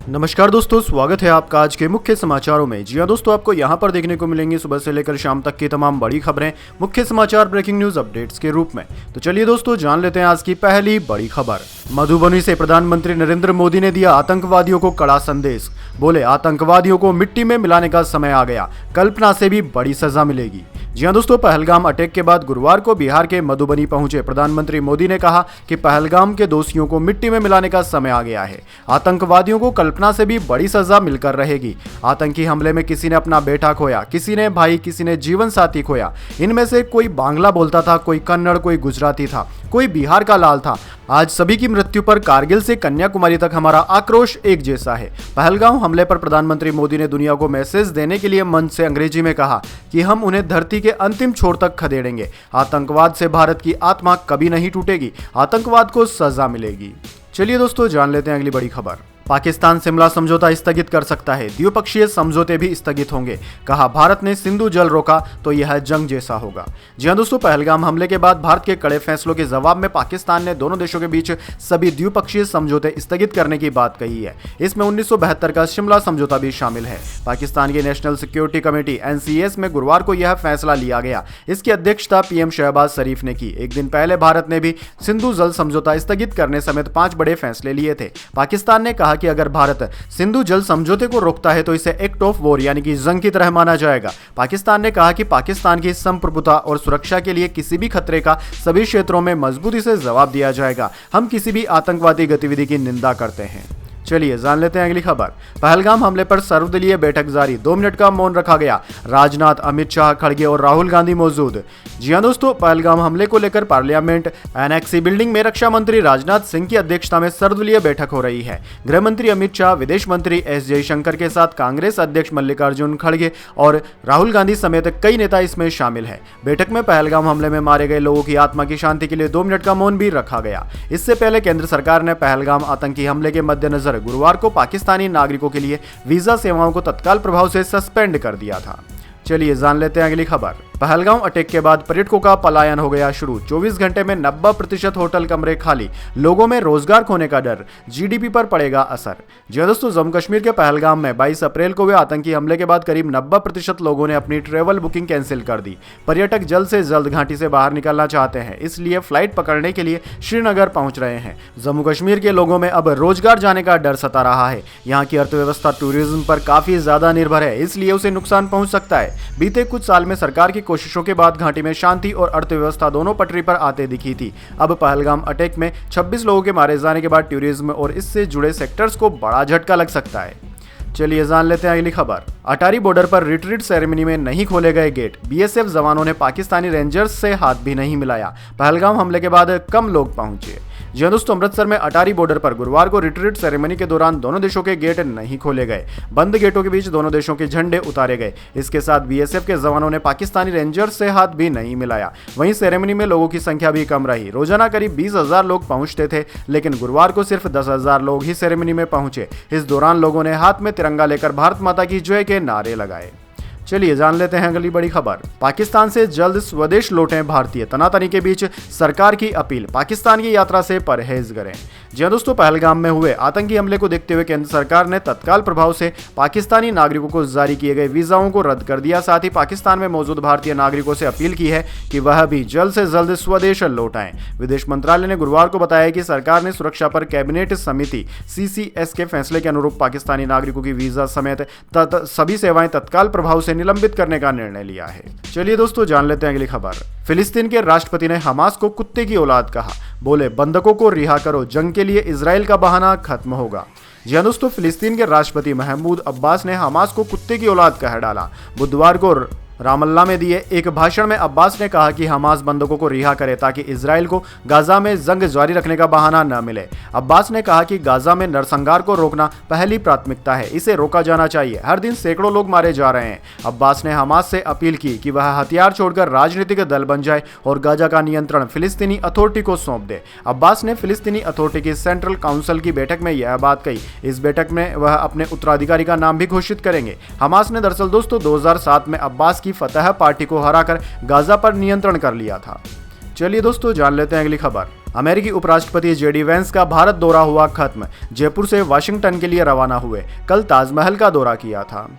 नमस्कार दोस्तों, स्वागत है आपका आज के मुख्य समाचारों में। जी हां दोस्तों, आपको यहां पर देखने को मिलेंगी सुबह से लेकर शाम तक की तमाम बड़ी खबरें मुख्य समाचार ब्रेकिंग न्यूज अपडेट्स के रूप में। तो चलिए दोस्तों, जान लेते हैं आज की पहली बड़ी खबर। मधुबनी से प्रधानमंत्री नरेंद्र मोदी ने दिया आतंकवादियों को कड़ा संदेश। बोले, आतंकवादियों को मिट्टी में मिलाने का समय आ गया, कल्पना से भी बड़ी सजा मिलेगी। जी हां दोस्तों, पहलगाम अटैक के बाद गुरुवार को बिहार के मधुबनी पहुंचे प्रधानमंत्री मोदी ने कहा कि पहलगाम के दोषियों को मिट्टी में मिलाने का समय आ गया है। आतंकवादियों को कल्पना से भी बड़ी सजा मिलकर रहेगी। आतंकी हमले में किसी ने अपना बेटा खोया, किसी ने भाई, किसी ने जीवन साथी खोया। इनमें से कोई बांग्ला बोलता था, कोई कन्नड़, कोई गुजराती था, कोई बिहार का लाल था। आज सभी की मृत्यु पर कारगिल से कन्याकुमारी तक हमारा आक्रोश एक जैसा है। पहलगाम हमले पर प्रधानमंत्री मोदी ने दुनिया को मैसेज देने के लिए मंच से अंग्रेजी में कहा कि हम उन्हें धरती के अंतिम छोर तक खदेड़ेंगे। आतंकवाद से भारत की आत्मा कभी नहीं टूटेगी, आतंकवाद को सजा मिलेगी। चलिए दोस्तों, जान लेते हैं अगली बड़ी खबर। पाकिस्तान शिमला समझौता स्थगित कर सकता है, द्विपक्षीय समझौते भी स्थगित होंगे। कहा, भारत ने सिंधु जल रोका तो यह जंग जैसा होगा। जी हां दोस्तों, पहलगाम हमले के बाद भारत के कड़े फैसलों के जवाब में पाकिस्तान ने दोनों देशों के बीच सभी द्विपक्षीय समझौते स्थगित करने की बात कही है। इसमें 1972 का शिमला समझौता भी शामिल है। पाकिस्तान की नेशनल सिक्योरिटी कमेटी NCS में गुरुवार को यह फैसला लिया गया। इसकी अध्यक्षता PM शहबाज शरीफ ने की। एक दिन पहले भारत ने भी सिंधु जल समझौता स्थगित करने समेत 5 बड़े फैसले लिए थे। पाकिस्तान ने कहा कि अगर भारत सिंधु जल समझौते को रोकता है तो इसे एक्ट ऑफ वॉर यानी कि जंग की तरह माना जाएगा। पाकिस्तान ने कहा कि पाकिस्तान की संप्रभुता और सुरक्षा के लिए किसी भी खतरे का सभी क्षेत्रों में मजबूती से जवाब दिया जाएगा। हम किसी भी आतंकवादी गतिविधि की निंदा करते हैं। चलिए जान लेते हैं अगली खबर। पहलगाम हमले पर सर्वदलीय बैठक जारी, 2 मिनट का मौन रखा गया। राजनाथ, अमित शाह, खड़गे और राहुल गांधी मौजूद। जी हां दोस्तों, पहलगाम हमले को लेकर पार्लियामेंट एनेक्सी बिल्डिंग में रक्षा मंत्री राजनाथ सिंह की अध्यक्षता में सर्वदलीय बैठक हो रही है। गृह मंत्री अमित शाह, विदेश मंत्री S जयशंकर के साथ कांग्रेस अध्यक्ष मल्लिकार्जुन खड़गे और राहुल गांधी समेत कई नेता इसमें शामिल है। बैठक में पहलगाम हमले में मारे गए लोगों की आत्मा की शांति के लिए 2 मिनट का मौन भी रखा गया। इससे पहले केंद्र सरकार ने पहलगाम आतंकी हमले के मद्देनजर गुरुवार को पाकिस्तानी नागरिकों के लिए वीजा सेवाओं को तत्काल प्रभाव से सस्पेंड कर दिया था। चलिए जान लेते हैं अगली खबर। पहलगाम अटैक के बाद पर्यटकों का पलायन हो गया शुरू। 24 घंटे में 90% होटल कमरे खाली, लोगों में रोजगार खोने का डर, GDP पर पड़ेगा असर। जी दोस्तों, जम्मू कश्मीर के पहलगाम में 22 अप्रैल को हुए आतंकी हमले के बाद करीब 90% लोगों ने अपनी ट्रेवल बुकिंग कैंसिल कर दी। पर्यटक जल्द से जल्द घाटी से बाहर निकलना चाहते हैं, इसलिए फ्लाइट पकड़ने के लिए श्रीनगर पहुंच रहे हैं। जम्मू कश्मीर के लोगों में अब रोजगार जाने का डर सता रहा है। यहाँ की अर्थव्यवस्था टूरिज्म पर काफी ज्यादा निर्भर है, इसलिए उसे नुकसान पहुंच सकता है। बीते कुछ साल में सरकार की कोशिशों के बाद घाटी में शांति और अर्थव्यवस्था दोनों पटरी पर आते दिखी थी। अब पहलगाम अटैक में 26 लोगों के मारे जाने के बाद टूरिज्म और इससे जुड़े सेक्टर्स को बड़ा झटका लग सकता है। चलिए जान लेते हैं अगली खबर। अटारी बॉर्डर पर रिट्रीट सेरेमनी में नहीं खोले गए गेट, BSF जवानों ने पाकिस्तानी रेंजर्स से हाथ भी नहीं मिलाया। पहलगाम हमले के बाद कम लोग पहुंचे। जी हां दोस्तों, अमृतसर में अटारी बॉर्डर पर गुरुवार को रिट्रीट सेरेमनी के दौरान दोनों देशों के गेट नहीं खोले गए। बंद गेटों के बीच दोनों देशों के झंडे उतारे गए। इसके साथ BSF के जवानों ने पाकिस्तानी रेंजर्स से हाथ भी नहीं मिलाया। वहीं सेरेमनी में लोगों की संख्या भी कम रही। रोजाना करीब 20,000 लोग पहुंचते थे, लेकिन गुरुवार को सिर्फ 10,000 लोग ही सेरेमनी में पहुंचे। इस दौरान लोगों ने हाथ में तिरंगा लेकर भारत माता की जय के नारे लगाए। चलिए जान लेते हैं अगली बड़ी खबर। पाकिस्तान से जल्द स्वदेश लौटें भारतीय, तनातनी के बीच सरकार की अपील, पाकिस्तान की यात्रा से परहेज करें। जी हां दोस्तों, पहलगाम में हुए आतंकी हमले को देखते हुए केंद्र सरकार ने तत्काल प्रभाव से पाकिस्तानी नागरिकों को जारी किए गए वीजाओं को रद्द कर दिया। साथ ही पाकिस्तान में मौजूद भारतीय नागरिकों से अपील की है कि वह भी जल्द से जल्द स्वदेश लौट आएं। विदेश मंत्रालय ने गुरुवार को बताया कि सरकार ने सुरक्षा पर कैबिनेट समिति CCS के फैसले के अनुरूप पाकिस्तानी नागरिकों की वीजा समेत सभी सेवाएं तत्काल प्रभाव से निलंबित करने का निर्णय लिया है। चलिए दोस्तों, जान लेते हैं अगली खबर। फिलिस्तीन के राष्ट्रपति ने हमास को कुत्ते की औलाद कहा। बोले, बंधकों को रिहा करो, जंग के लिए इजराइल का बहाना खत्म होगा। जी हां दोस्तों, फिलिस्तीन के राष्ट्रपति महमूद अब्बास ने हमास को कुत्ते की औलाद कह डाला। बुधवार को रामल्ला में दिए एक भाषण में अब्बास ने कहा कि हमास बंधकों को रिहा करे ताकि इजराइल को गाजा में जंग जारी रखने का बहाना न मिले। अब्बास ने कहा कि गाजा में नरसंहार को रोकना पहली प्राथमिकता है, इसे रोका जाना चाहिए। हर दिन सैकड़ों लोग मारे जा रहे हैं। अब्बास ने हमास से अपील की कि वह हथियार छोड़कर राजनीतिक दल बन जाए और गाजा का नियंत्रण फिलिस्तीनी अथॉरिटी को सौंप दे। अब्बास ने फिलिस्तीनी अथॉरिटी की सेंट्रल काउंसिल की बैठक में यह बात कही। इस बैठक में वह अपने उत्तराधिकारी का नाम भी घोषित करेंगे। हमास ने दरअसल दोस्तों 2007 में अब्बास की फतह पार्टी को हराकर गाजा पर नियंत्रण कर लिया था। चलिए दोस्तों, जान लेते हैं अगली खबर। अमेरिकी उपराष्ट्रपति जेडी वेंस का भारत दौरा हुआ खत्म, जयपुर से वाशिंगटन के लिए रवाना हुए, कल ताजमहल का दौरा किया था।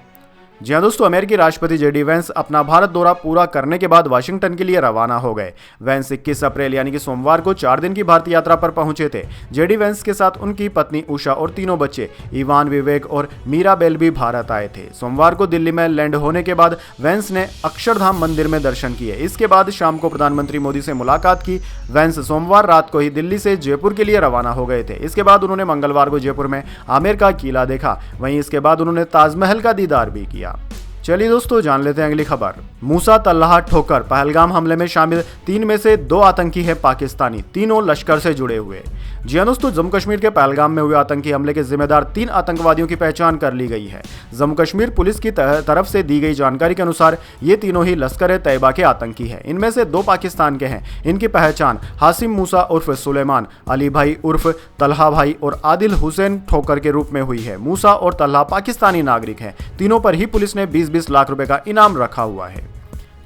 जी हाँ दोस्तों, अमेरिकी राष्ट्रपति जेडी वेंस अपना भारत दौरा पूरा करने के बाद वाशिंगटन के लिए रवाना हो गए। वेंस 21 अप्रैल यानी कि सोमवार को 4 दिन की भारतीय यात्रा पर पहुंचे थे। जेडी वेंस के साथ उनकी पत्नी उषा और तीनों बच्चे इवान, विवेक और मीराबेल भी भारत आए थे। सोमवार को दिल्ली में लैंड होने के बाद वेंस ने अक्षरधाम मंदिर में दर्शन किए। इसके बाद शाम को प्रधानमंत्री मोदी से मुलाकात की। वेंस सोमवार रात को ही दिल्ली से जयपुर के लिए रवाना हो गए थे। इसके बाद उन्होंने मंगलवार को जयपुर में आमेर का किला देखा। वहीं इसके बाद उन्होंने ताजमहल का दीदार भी किया। चलिए दोस्तों, जान लेते हैं अगली खबर। मूसा तल्लाह ठोकर पहलगाम हमले में शामिल 3 में से 2 आतंकी है पाकिस्तानी, तीनों लश्कर से जुड़े हुए। जी हाँ दोस्तों, जम्मू कश्मीर के पहलगाम में हुए आतंकी हमले के जिम्मेदार 3 आतंकवादियों की पहचान कर ली गई है। जम्मू कश्मीर पुलिस की तरफ से दी गई जानकारी के अनुसार ये तीनों ही लश्कर ए तैयबा के आतंकी हैं। इनमें से 2 पाकिस्तान के हैं। इनकी पहचान हासिम मूसा उर्फ सुलेमान, अली भाई उर्फ तल्हा भाई और आदिल हुसैन ठोकर के रूप में हुई है। मूसा और तल्हा पाकिस्तानी नागरिक हैं। तीनों पर ही पुलिस ने 20-20 लाख रुपए का इनाम रखा हुआ है।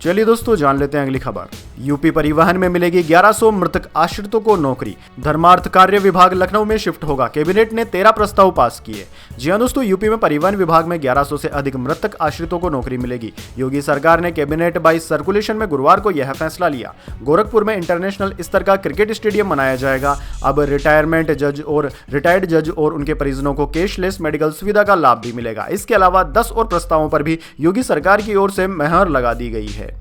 चलिए दोस्तों, जान लेते हैं अगली खबर। यूपी परिवहन में मिलेगी 1100 मृतक आश्रितों को नौकरी, धर्मार्थ कार्य विभाग लखनऊ में शिफ्ट होगा। कैबिनेट ने 13 प्रस्ताव पास किए। जी हां दोस्तों, यूपी में परिवहन विभाग में 1100 से अधिक मृतक आश्रितों को नौकरी मिलेगी। योगी सरकार ने कैबिनेट बाई सर्कुलेशन में गुरुवार को यह फैसला लिया। गोरखपुर में इंटरनेशनल स्तर का क्रिकेट स्टेडियम बनाया जाएगा। अब रिटायर्ड जज और उनके परिजनों को कैशलेस मेडिकल सुविधा का लाभ भी मिलेगा। इसके अलावा 10 और प्रस्तावों पर भी योगी सरकार की ओर से मुहर लगा दी गई है।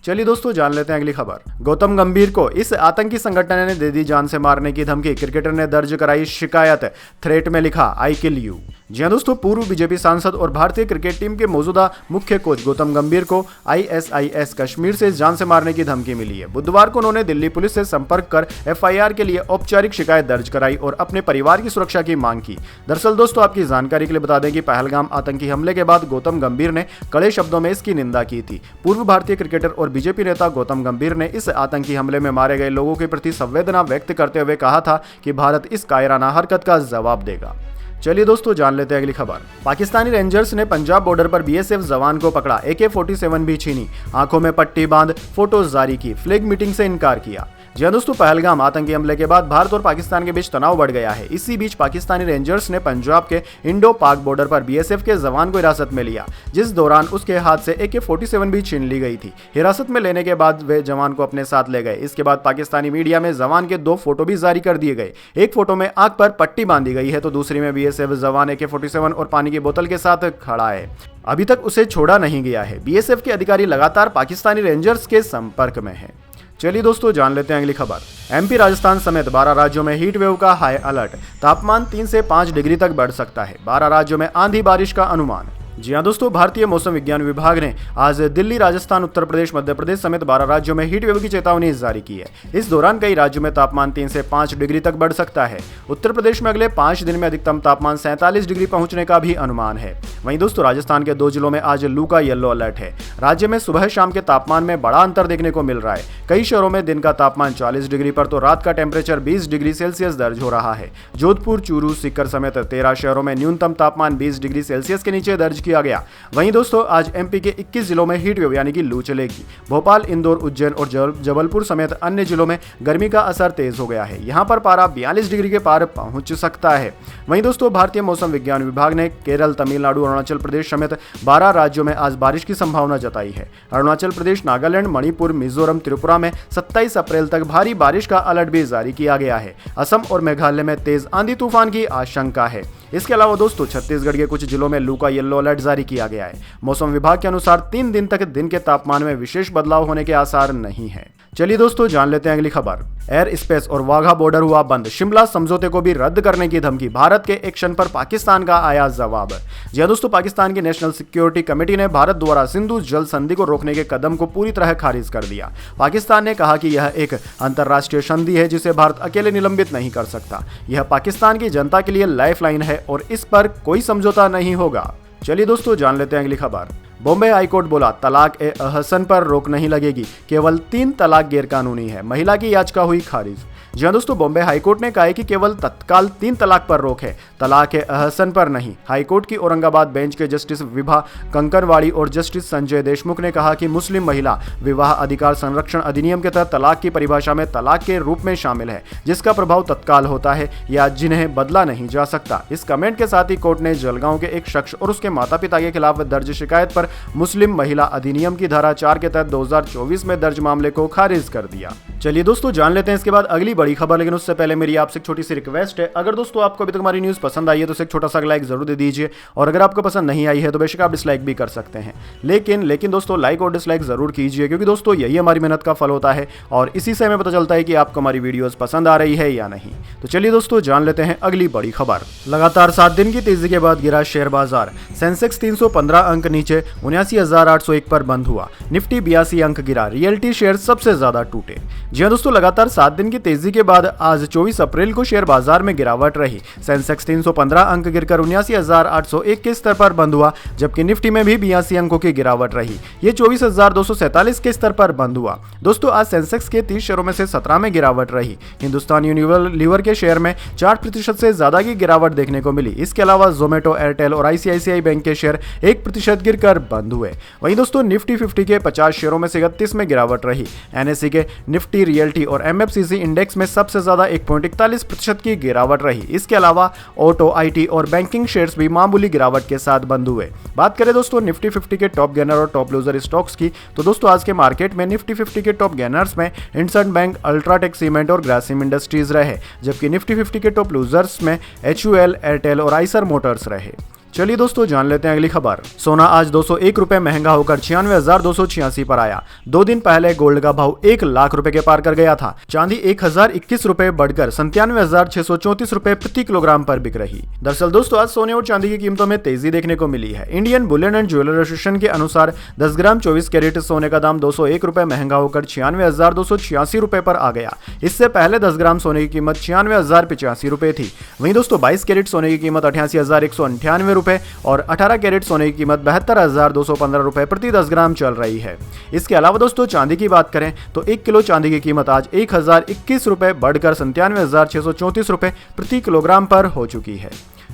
चलिए दोस्तों, जान लेते हैं अगली खबर। गौतम गंभीर को इस आतंकी संगठन ने दे दी जान से मारने की धमकी, क्रिकेटर ने दर्ज कराई शिकायत। थ्रेट में लिखा, आई किल यू। जी हाँ दोस्तों, पूर्व बीजेपी सांसद और भारतीय क्रिकेट टीम के मौजूदा मुख्य कोच गौतम गंभीर को ISIS कश्मीर से जान से मारने की धमकी मिली है। बुधवार को उन्होंने दिल्ली पुलिस से संपर्क कर FIR के लिए औपचारिक शिकायत दर्ज कराई और अपने परिवार की सुरक्षा की मांग की। दरअसल दोस्तों, आपकी जानकारी के लिए बता दें कि पहलगाम आतंकी हमले के बाद गौतम गंभीर ने कड़े शब्दों में इसकी निंदा की थी। पूर्व भारतीय क्रिकेटर और बीजेपी नेता गौतम गंभीर ने इस आतंकी हमले में मारे गए लोगों के प्रति संवेदना व्यक्त करते हुए कहा था कि भारत इस कायराना हरकत का जवाब देगा। चलिए दोस्तों, जान लेते हैं अगली खबर। पाकिस्तानी रेंजर्स ने पंजाब बॉर्डर पर BSF जवान को पकड़ा, AK-47 भी छीनी, आंखों में पट्टी बांध फोटोज जारी की, फ्लैग मीटिंग से इनकार किया। जी हाँ दोस्तों, पहलगाम आतंकी हमले के बाद भारत और पाकिस्तान के बीच तनाव बढ़ गया है। इसी बीच पाकिस्तानी रेंजर्स ने पंजाब के इंडो पाक बॉर्डर पर BSF के जवान को हिरासत में लिया, जिस दौरान उसके हाथ से AK-47 भी छीन ली गई थी। हिरासत में लेने के बाद वे जवान को अपने साथ ले गए। इसके बाद पाकिस्तानी मीडिया में जवान के 2 फोटो भी जारी कर दिए गए। एक फोटो में आंख पर पट्टी बांधी गई है तो दूसरी में BSF जवान AK-47 और पानी की बोतल के साथ खड़ा है। अभी तक उसे छोड़ा नहीं गया है। BSF के अधिकारी लगातार पाकिस्तानी रेंजर्स के संपर्क में है। चलिए दोस्तों, जान लेते हैं अगली खबर। MP, राजस्थान समेत 12 राज्यों में हीट वेव का हाई अलर्ट, तापमान 3 से 5 डिग्री तक बढ़ सकता है। 12 राज्यों में आंधी बारिश का अनुमान। जी हाँ दोस्तों, भारतीय मौसम विज्ञान विभाग ने आज दिल्ली, राजस्थान, उत्तर प्रदेश, मध्य प्रदेश समेत 12 राज्यों में हीट वेव की चेतावनी जारी की है। इस दौरान कई राज्यों में तापमान 3 से 5 डिग्री तक बढ़ सकता है। उत्तर प्रदेश में अगले 5 दिन में अधिकतम तापमान 47 डिग्री पहुंचने का भी अनुमान है। वहीं दोस्तों, राजस्थान के 2 जिलों में आज लू का येलो अलर्ट है। राज्य में सुबह शाम के तापमान में बड़ा अंतर देखने को मिल रहा है। कई शहरों में दिन का तापमान 40 डिग्री पर तो रात का टेम्परेचर 20 डिग्री सेल्सियस दर्ज हो रहा है। जोधपुर, चूरू, सीकर समेत 13 शहरों में न्यूनतम तापमान 20 डिग्री सेल्सियस के नीचे दर्ज किया गया। वहीं दोस्तों, आज MP के 21 जिलों में हीट वेव यानी कि लू चलेगी। भोपाल, इंदौर, उज्जैन और जबलपुर समेत अन्य जिलों में गर्मी का असर तेज हो गया है। यहां पर पारा 42 डिग्री के पार पहुंच सकता है। वहीं दोस्तों, भारतीय मौसम विज्ञान विभाग ने केरल, तमिलनाडु, अरुणाचल प्रदेश समेत 12 राज्यों में आज बारिश की संभावना जताई है। अरुणाचल प्रदेश, नागालैंड, मणिपुर, मिजोरम, त्रिपुरा में 27 अप्रैल तक भारी बारिश का अलर्ट भी जारी किया गया है। असम और मेघालय में तेज आंधी तूफान की आशंका है। इसके अलावा दोस्तों, छत्तीसगढ़ के कुछ जिलों में लू का येलो अलर्ट जारी किया गया है। मौसम विभाग के अनुसार 3 दिन तक दिन के तापमान में विशेष बदलाव होने के आसार नहीं है। चलिए दोस्तों, जान लेते हैं अगली खबर। एयर स्पेस और वाघा बॉर्डर हुआ बंद, शिमला समझौते को भी रद्द करने की धमकी, भारत के एक्शन पर पाकिस्तान का आया जवाब। जी दोस्तों, पाकिस्तान की नेशनल सिक्योरिटी कमेटी ने भारत द्वारा सिंधु जल संधि को रोकने के कदम को पूरी तरह खारिज कर दिया। पाकिस्तान ने कहा कि यह एक अंतर्राष्ट्रीय संधि है जिसे भारत अकेले निलंबित नहीं कर सकता। यह पाकिस्तान की जनता के लिए लाइफलाइन है और इस पर कोई समझौता नहीं होगा। चलिए दोस्तों, जान लेते हैं अगली खबर। बॉम्बे हाईकोर्ट बोला, तलाक ए अहसन पर रोक नहीं लगेगी, केवल 3 तलाक गैरकानूनी है, महिला की याचिका हुई खारिज। जी हाँ दोस्तों, बॉम्बे हाईकोर्ट ने कहा है कि केवल तत्काल 3 तलाक पर रोक है, तलाक ए अहसन पर नहीं। हाईकोर्ट की औरंगाबाद बेंच के जस्टिस विभा कंकरवाड़ी और जस्टिस संजय देशमुख ने कहा कि मुस्लिम महिला विवाह अधिकार संरक्षण अधिनियम के तहत तलाक की परिभाषा में तलाक के रूप में शामिल है, जिसका प्रभाव तत्काल होता है या जिन्हें बदला नहीं जा सकता। इस कमेंट के साथ ही कोर्ट ने जलगांव के एक शख्स और उसके माता पिता के खिलाफ दर्ज शिकायत पर मुस्लिम महिला अधिनियम की धारा 4 के तहत 2024 में दर्ज मामले को खारिज कर दिया। चलिए दोस्तों, जान लेते हैं इसके बाद अगली बड़ी खबर, लेकिन उससे पहले मेरी आपसे एक छोटी सी रिक्वेस्ट है। अगर दोस्तों आपको अभी तक हमारी न्यूज़ पसंद आई है तो एक छोटा सा लाइक जरूर दे दीजिए, और अगर आपको पसंद नहीं आई है तो बेशक आप डिसलाइक भी कर सकते हैं, लेकिन दोस्तों लाइक और डिसलाइक जरूर कीजिए, क्योंकि दोस्तों यही हमारी मेहनत का फल होता है और इसी से हमें पता चलता है कि आपको हमारी वीडियोस पसंद आ रही है या नहीं। तो चलिए दोस्तों, जान लेते हैं अगली बड़ी खबर। लगातार 7 दिन की तेजी के बाद गिरा शेयर बाजार। सेंसेक्स 315 अंक नीचे 79,801 पर बंद हुआ। निफ्टी 82 अंक गिरा। रियल्टी शेयर सबसे ज्यादा टूटे। जी हाँ दोस्तों, लगातार 7 दिन की तेजी के बाद आज 24 अप्रैल को शेयर बाजार में गिरावट रही। सेंसेक्स 315 अंक गिरकर 79,801 के स्तर पर बंद हुआ, जबकि निफ्टी में भी 82 अंकों की गिरावट रही। ये 24,247 के स्तर पर बंद हुआ। दोस्तों आज सेंसेक्स के 30 शेयरों में से 17 में गिरावट रही। हिंदुस्तान यूनिलीवर के शेयर में 4% से ज्यादा की गिरावट देखने को मिली। इसके अलावा जोमेटो, एयरटेल और आईसीआईसीआई बैंक के शेयर 1% गिरकर बंद हुए। वहीं दोस्तों निफ्टी 50 के 50 शेयरों में से 31 में गिरावट रही। एनएसई के निफ्टी, रियल्टी और एमएफसीसी इंडेक्स में सबसे ज्यादा 1.41% की गिरावट रही। इसके अलावा ऑटो, आईटी और बैंकिंग शेयर्स भी मामूली गिरावट के साथ बंद हुए। बात करें दोस्तों निफ्टी 50 के टॉप गेनर और टॉप लूजर स्टॉक्स की, तो दोस्तों आज के मार्केट में निफ्टी 50 के टॉप गेनर्स में इंडसइंड बैंक, अल्ट्राटेक सीमेंट और ग्रासिम इंडस्ट्रीज रहे, जबकि निफ्टी 50 के टॉप लूजर्स में एचयूएल, एयरटेल और आइसर मोटर्स रहे। चलिए दोस्तों, जान लेते हैं अगली खबर। सोना आज 201 रुपए महंगा होकर 96,286 पर आया। 2 दिन पहले गोल्ड का भाव 1 लाख रुपए के पार कर गया था। चांदी 1,021 रुपए बढ़कर 97,634 रुपए प्रति किलोग्राम पर बिक रही। दरअसल दोस्तों आज सोने और चांदी की कीमतों में तेजी देखने को मिली है। Indian Boolean and jeweller association के अनुसार 10 ग्राम 24 कैरेट सोने का दाम 201 रुपए महंगा होकर 96,286 रुपए पर आ गया। इससे पहले 10 ग्राम सोने की कीमत 96,085 रुपए थी। वहीं दोस्तों 22 कैरेट सोने की कीमत 88,198 रुपए और 18 कैरेट सोने की कीमत 72,215 रुपए प्रति 10 ग्राम चल रही है। इसके अलावा दोस्तों चांदी की बात करें तो 1 किलो चांदी की कीमत आज 1,021 रुपए बढ़कर 97,634 रुपए प्रति किलोग्राम पर हो चुकी है।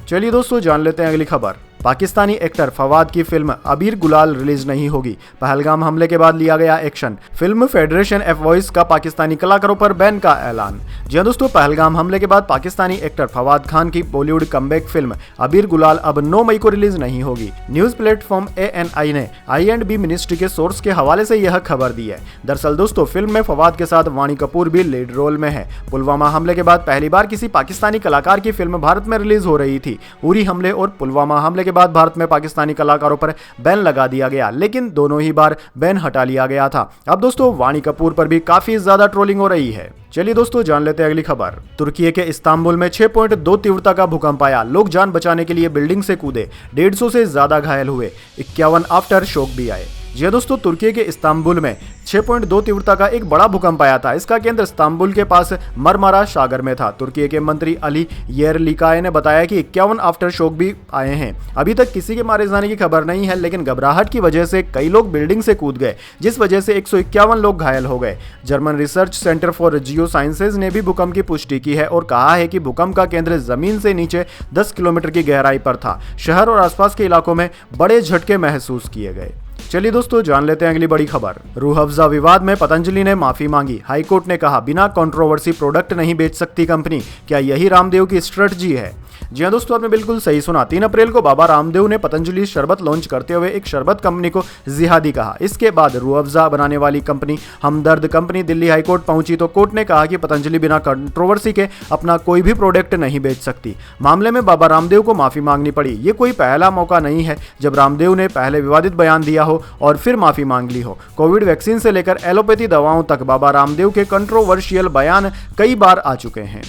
चलिए दोस्तों, जान लेते हैं अगली खबर। पाकिस्तानी एक्टर फवाद की फिल्म अबीर गुलाल रिलीज नहीं होगी। पहलगाम हमले के बाद लिया गया action. Film federation F voice का पाकिस्तानी कलाकारों पर बैन का ऐलान। जी दोस्तों, पहलगाम हमले के बाद पाकिस्तानी एक्टर फवाद खान की बॉलीवुड कमबैक फिल्म अबीर गुलाल अब 9 मई को रिलीज नहीं होगी। न्यूज प्लेटफॉर्म ANI ने I&B मिनिस्ट्री के सोर्स के हवाले से यह खबर दी है। दरअसल दोस्तों फिल्म में फवाद के साथ वाणी कपूर भी लीड रोल में है। पुलवामा हमले के बाद पहली बार किसी पाकिस्तानी कलाकार की फिल्म भारत में रिलीज हो रही थी। उरी हमले और पुलवामा हमले के बाद भारत में पाकिस्तानी कलाकारों पर बैन लगा दिया गया, लेकिन दोनों ही बार बैन हटा लिया गया था। अब दोस्तों वाणी कपूर पर भी काफी ज्यादा ट्रोलिंग हो रही है। चलिए दोस्तों, जान लेते हैं अगली खबर। तुर्की के इस्तांबुल में 6.2 तीव्रता का भूकंप आया। लोग जान बचाने के लिए बिल्डिंग से कूदे। 150 से ज्यादा घायल हुए। 51 आफ्टर शॉक भी आए। जी दोस्तों, तुर्की के इस्तांबुल में 6.2 तीव्रता का एक बड़ा भूकंप आया था। इसका केंद्र इस्तांबुल के पास मरमरा सागर में था। तुर्की के मंत्री अली येरलिकाय ने बताया कि 51 आफ्टर शॉक भी आए हैं। अभी तक किसी के मारे जाने की खबर नहीं है, लेकिन घबराहट की वजह से कई लोग बिल्डिंग से कूद गए, जिस वजह से 151 लोग घायल हो गए। German research centre for Jio sciences ने भी भूकंप की पुष्टि की है और कहा है कि भूकंप का केंद्र जमीन से नीचे 10 किलोमीटर की गहराई पर था। शहर और आसपास के इलाकों में बड़े झटके महसूस किए गए। चलिए दोस्तों, जान लेते हैं अगली बड़ी खबर। रूह अफ़ज़ा विवाद में पतंजलि ने माफी मांगी। हाईकोर्ट ने कहा बिना कंट्रोवर्सी प्रोडक्ट नहीं बेच सकती कंपनी। क्या यही रामदेव की स्ट्रेटजी है? जी हाँ दोस्तों, आपने बिल्कुल सही सुना। 3 अप्रैल को बाबा रामदेव ने पतंजलि शरबत लॉन्च करते हुए एक शरबत कंपनी को जिहादी कहा। इसके बाद रूह अफ़ज़ा बनाने वाली कंपनी हमदर्द कंपनी दिल्ली हाईकोर्ट पहुंची तो कोर्ट ने कहा कि पतंजलि बिना कंट्रोवर्सी के अपना कोई भी प्रोडक्ट नहीं बेच सकती। मामले में बाबा रामदेव को माफी मांगनी पड़ी। ये कोई पहला मौका नहीं है जब रामदेव ने पहले विवादित बयान दिया हो और फिर माफी मांग ली हो। कोविड वैक्सीन से लेकर एलोपैथी दवाओं तक बाबा रामदेव के कंट्रोवर्शियल बयान कई बार आ चुके हैं।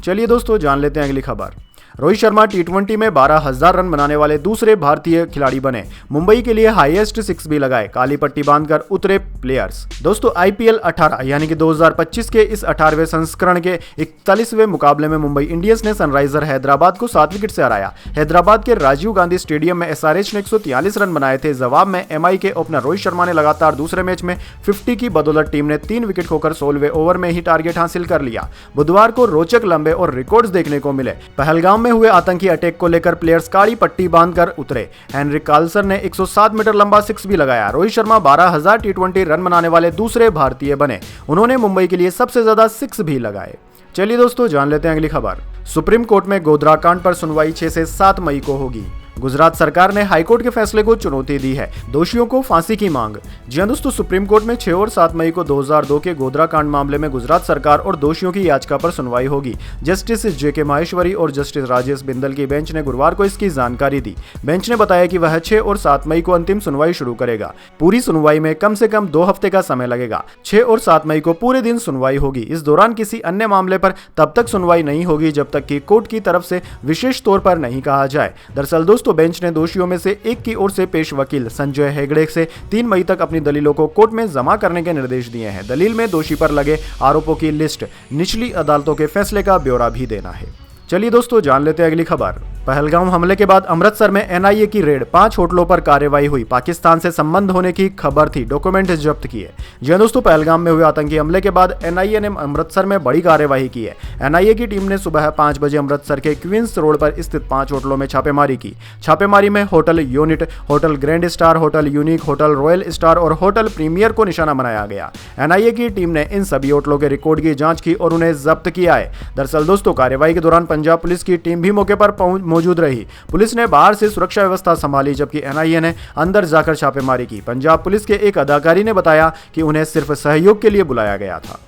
चलिए दोस्तों, जान लेते हैं अगली खबर। रोहित शर्मा टी20 में 12,000 रन बनाने वाले दूसरे भारतीय खिलाड़ी बने। मुंबई के लिए हाईएस्ट 6 भी लगाए। काली पट्टी बांधकर उतरे प्लेयर्स। दोस्तों IPL 18 यानी कि 2025 के इस 18वें संस्करण के 41वें मुकाबले में मुंबई इंडियंस ने सनराइजर हैदराबाद को 7 विकेट से हराया। हैदराबाद के राजीव गांधी स्टेडियम में SRH ने 143 रन बनाए थे। जवाब में MI के ओपनर रोहित शर्मा ने लगातार दूसरे मैच में 50 की बदौलत टीम ने 3 विकेट खोकर 16वें ओवर में ही टारगेट हासिल कर लिया। बुधवार को रोचक लंबे और रिकॉर्ड्स देखने को मिले। पहलगाम में हुए आतंकी अटैक को लेकर प्लेयर्स काली पट्टी बांधकर उतरे। हेनरिक कार्लसन ने 107 मीटर लंबा 6 भी लगाया। रोहित शर्मा 12,000 टी20 रन बनाने वाले दूसरे भारतीय बने। उन्होंने मुंबई के लिए सबसे ज्यादा 6 भी लगाए। चलिए दोस्तों जान लेते हैं अगली खबर। सुप्रीम कोर्ट में गोधरा कांड पर सुनवाई 6 से 7 मई को होगी। गुजरात सरकार ने हाईकोर्ट के फैसले को चुनौती दी है। दोषियों को फांसी की मांग। जी हां दोस्तों, सुप्रीम कोर्ट में 6 और 7 मई को 2002 के गोधरा कांड मामले में गुजरात सरकार और दोषियों की याचिका पर सुनवाई होगी। जस्टिस JK माहेश्वरी और जस्टिस राजेश बिंदल की बेंच ने गुरुवार को इसकी जानकारी दी। बेंच ने बताया कि वह 6 और 7 मई को अंतिम सुनवाई शुरू करेगा। पूरी सुनवाई में कम से कम 2 हफ्ते का समय लगेगा। 6 और 7 मई को पूरे दिन सुनवाई होगी। इस दौरान किसी अन्य मामले पर तब तक सुनवाई नहीं होगी जब तक कि कोर्ट की तरफ से विशेष तौर पर नहीं कहा जाए। दरअसल दोस्तों, बेंच ने दोषियों में से एक की ओर से पेश वकील संजय हेगड़े से 3 मई तक अपनी दलीलों को कोर्ट में जमा करने के निर्देश दिए हैं। दलील में दोषी पर लगे आरोपों की लिस्ट, निचली अदालतों के फैसले का ब्यौरा भी देना है। चलिए दोस्तों जान लेते हैं अगली खबर। पहलगाम हमले के बाद अमृतसर में NIA की रेड, 5 होटलों पर कार्रवाई हुई। पाकिस्तान से संबंध होने की खबर थी, डॉक्यूमेंट जब्त किए। जी हां दोस्तों, पहलगाम में हुए आतंकी हमले के बाद NIA ने अमृतसर में बड़ी कार्रवाई की है। NIA की टीम ने सुबह 5 बजे अमृतसर के क्वींस रोड पर स्थित 5 होटलों में छापेमारी की। छापेमारी में hotel unit, hotel grand star, hotel unique, hotel royal star और होटल प्रीमियर को निशाना बनाया गया। NIA की टीम ने इन सभी होटलों के रिकॉर्ड की जांच की और उन्हें जब्त किया है। दरअसल दोस्तों, कार्रवाई के दौरान पंजाब पुलिस की टीम भी मौके पर मौजूद रही। पुलिस ने बाहर से सुरक्षा व्यवस्था संभाली जबकि NIA ने अंदर जाकर छापेमारी की। पंजाब पुलिस के एक अधिकारी ने बताया कि उन्हें सिर्फ सहयोग के लिए बुलाया गया था।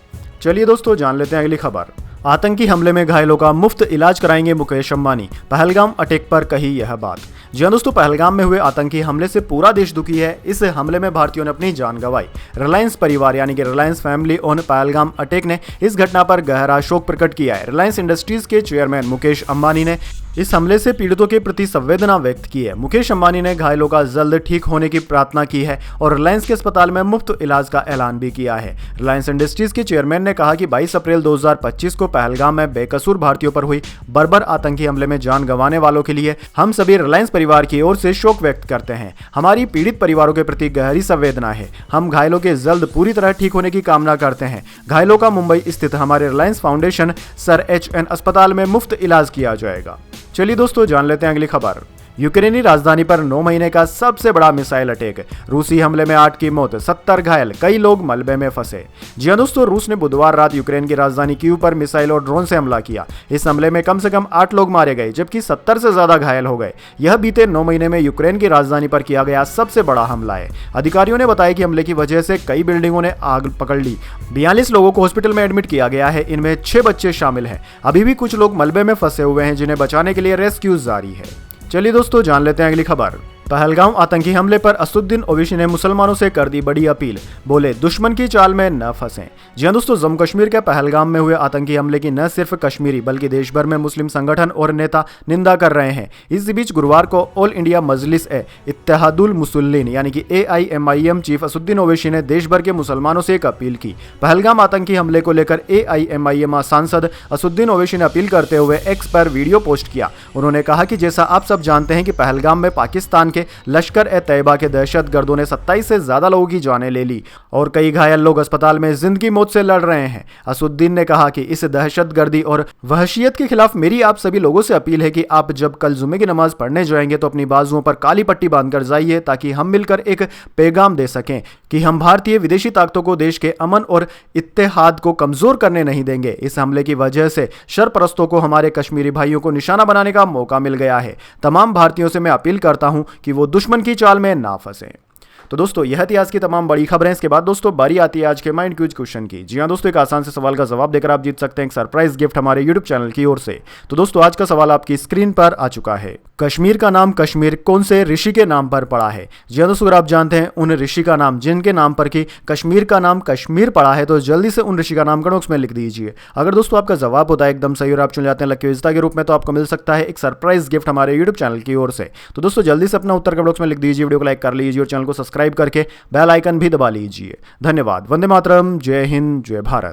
चलिए दोस्तों जान लेते हैं अगली खबर। आतंकी हमले में घायलों का मुफ्त इलाज कराएंगे मुकेश अंबानी। पहलगाम अटैक पर कही यह बात। जी हां दोस्तों, पहलगाम में हुए आतंकी हमले से पूरा देश दुखी है। इस हमले में भारतीयों ने अपनी जान गंवाई। रिलायंस परिवार यानी कि Reliance family on Pahalgam attack ने इस घटना पर गहरा शोक प्रकट किया है। रिलायंस इंडस्ट्रीज के चेयरमैन मुकेश अंबानी ने इस हमले से पीड़ितों के प्रति संवेदना व्यक्त की है। मुकेश अंबानी ने घायलों का जल्द ठीक होने की प्रार्थना की है और रिलायंस के अस्पताल में मुफ्त इलाज का ऐलान भी किया है। रिलायंस इंडस्ट्रीज के चेयरमैन ने कहा कि 22 अप्रैल 2025 को पहलगाम में बेकसूर भारतीयों पर हुई बर्बर आतंकी हमले में जान गंवाने वालों के लिए हम सभी रिलायंस परिवार की ओर से शोक व्यक्त करते हैं। हमारी पीड़ित परिवारों के प्रति गहरी संवेदना है। हम घायलों के जल्द पूरी तरह ठीक होने की कामना करते हैं। घायलों का मुंबई स्थित हमारे रिलायंस फाउंडेशन सर HN अस्पताल में मुफ्त इलाज किया जाएगा। चलिए दोस्तों जान लेते हैं अगली खबर। यूक्रेनी राजधानी पर 9 महीने का सबसे बड़ा मिसाइल अटैक। रूसी हमले में 8 की मौत, 70 घायल, कई लोग मलबे में फंसे। जी हां दोस्तों, रूस ने बुधवार रात यूक्रेन की राजधानी कीव पर मिसाइल और ड्रोन से हमला किया। इस हमले में कम से कम 8 लोग मारे गए जबकि 70 से ज्यादा घायल हो गए। यह बीते 9 महीने में यूक्रेन की राजधानी पर किया गया सबसे बड़ा हमला है। अधिकारियों ने बताया कि हमले की वजह से कई बिल्डिंगों ने आग पकड़ ली। 42 लोगों को हॉस्पिटल में एडमिट किया गया है। इनमें 6 बच्चे शामिल हैं। अभी भी कुछ लोग मलबे में फंसे हुए हैं जिन्हें बचाने के लिए रेस्क्यू जारी है। चलिए दोस्तों जान लेते हैं अगली खबर। पहलगाम आतंकी हमले पर असदुद्दीन ओवैसी ने मुसलमानों से कर दी बड़ी अपील। बोले दुश्मन की चाल में न फंसें। जी हां दोस्तों, जम्मू कश्मीर के पहलगाम में हुए आतंकी हमले की न सिर्फ कश्मीरी बल्कि देश भर में मुस्लिम संगठन और नेता निंदा कर रहे हैं। इस बीच गुरुवार को ऑल इंडिया मजलिस इत्तेहादुल मुसल्लिन यानी कि AIMIM चीफ असदुद्दीन ओवैसी ने देश भर के मुसलमानों से एक अपील की। पहलगाम आतंकी हमले को लेकर AIMIM सांसद असदुद्दीन ओवैसी ने अपील करते हुए X पर वीडियो पोस्ट किया। उन्होंने कहा कि जैसा आप सब जानते हैं कि पहलगाम में पाकिस्तान के लश्कर-ए-तैयबा के दहशतगर्दों ने 27 से ज्यादा लोगों की जानें ले ली और कई घायल लोग अस्पताल में जिंदगी मौत से लड़ रहे हैं। असदुद्दीन ने कहा कि इस दहशतगर्दी और वहशियत के खिलाफ मेरी आप सभी लोगों से अपील है कि आप जब कल जुमे की नमाज पढ़ने जाएंगे तो अपनी बाजुओं पर काली पट्टी बांधकर जाइए ताकि हम मिलकर एक पैगाम दे सकें कि हम भारतीय विदेशी ताकतों को देश के अमन और इत्तेहाद को कमजोर करने नहीं देंगे। इस हमले की वजह से शरपरस्तों को हमारे कश्मीरी भाइयों को निशाना बनाने का मौका मिल गया है। तमाम भारतीयों से मैं अपील करता हूं कि वो दुश्मन की चाल में ना फंसे। तो दोस्तों यह थी आज की तमाम बड़ी खबरें। इसके बाद दोस्तों बारी आती है आज के माइंड क्यूज क्वेश्चन की। जी हाँ दोस्तों, एक आसान से सवाल का जवाब देकर आप जीत सकते हैं एक सरप्राइज गिफ्ट हमारे यूट्यूब चैनल की ओर से। तो दोस्तों आज का सवाल आपकी स्क्रीन पर आ चुका है। कश्मीर का नाम कश्मीर कौन से ऋषि के नाम पर पड़ा है? जी हाँ दोस्तों, अगर आप जानते हैं उन ऋषि का नाम जिनके नाम पर कि कश्मीर का नाम कश्मीर पड़ा है, तो जल्दी से उन ऋषि का नाम कमेंट बॉक्स में लिख दीजिए। अगर दोस्तों आपका जवाब होता है एकदम सही और आप चुन जाते हैं लकी विजेता के रूप में, तो आपको मिल सकता है एक सरप्राइज गिफ्ट हमारे यूट्यूब चैनल की ओर से। तो दोस्तों जल्दी से अपना उत्तर कमेंट बॉक्स में लिख दीजिए, वीडियो को लाइक कर लीजिए और चैनल को सब्सक्राइब करके बेल आइकन भी दबा लीजिए। धन्यवाद। वंदे मातरम। जय हिंद, जय भारत।